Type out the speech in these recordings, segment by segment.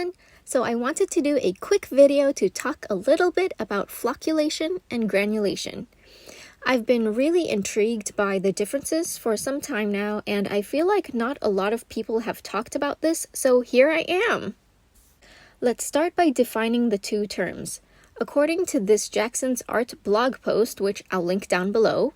everyone! So I wanted to do a quick video to talk a little bit about flocculation and granulation. I've been really intrigued by the differences for some time now, and I feel like not a lot of people have talked about this, so here I am! Let's start by defining the two terms. According to this Jackson's Art blog post, which I'll link down below,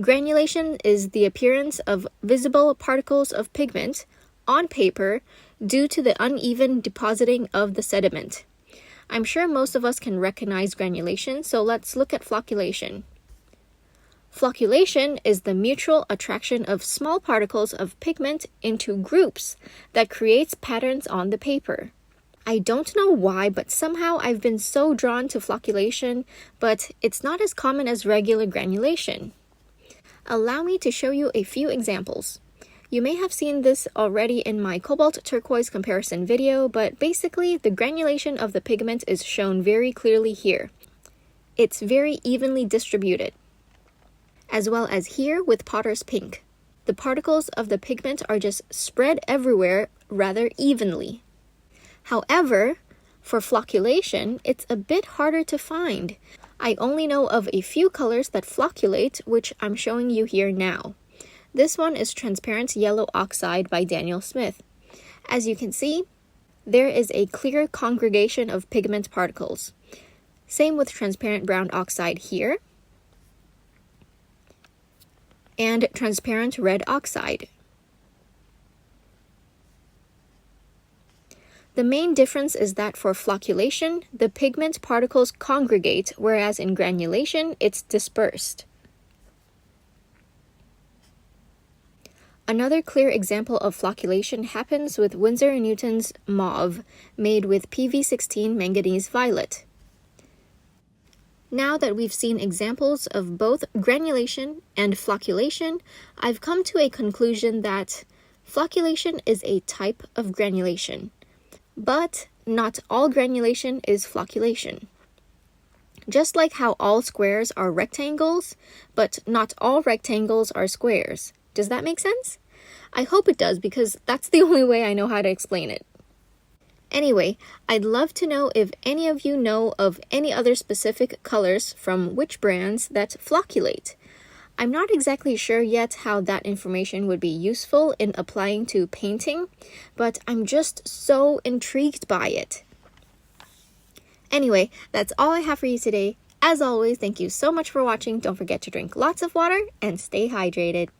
granulation is the appearance of visible particles of pigment on paper due to the uneven depositing of the sediment. I'm sure most of us can recognize granulation, so let's look at flocculation. Flocculation is the mutual attraction of small particles of pigment into groups that creates patterns on the paper. I don't know why, but somehow I've been so drawn to flocculation, but it's not as common as regular granulation. Allow me to show you a few examples. You may have seen this already in my cobalt turquoise comparison video, but basically the granulation of the pigment is shown very clearly here. It's very evenly distributed. As well as here with potter's pink. The particles of the pigment are just spread everywhere rather evenly. However, for flocculation, it's a bit harder to find. I only know of a few colors that flocculate, which I'm showing you here now. This one is Transparent Yellow Oxide by Daniel Smith. As you can see, there is a clear congregation of pigment particles. Same with Transparent Brown Oxide here, and Transparent Red Oxide. The main difference is that for flocculation, the pigment particles congregate, whereas in granulation, it's dispersed. Another clear example of flocculation happens with Winsor&Newton's mauve, made with PV16 manganese violet. Now that we've seen examples of both granulation and flocculation, I've come to a conclusion that flocculation is a type of granulation, but not all granulation is flocculation. Just like how all squares are rectangles, but not all rectangles are squares. Does that make sense? I hope it does, because that's the only way I know how to explain it. Anyway, I'd love to know if any of you know of any other specific colors from which brands that flocculate. I'm not exactly sure yet how that information would be useful in applying to painting, but I'm just so intrigued by it. Anyway, that's all I have for you today. As always, thank you so much for watching. Don't forget to drink lots of water and stay hydrated.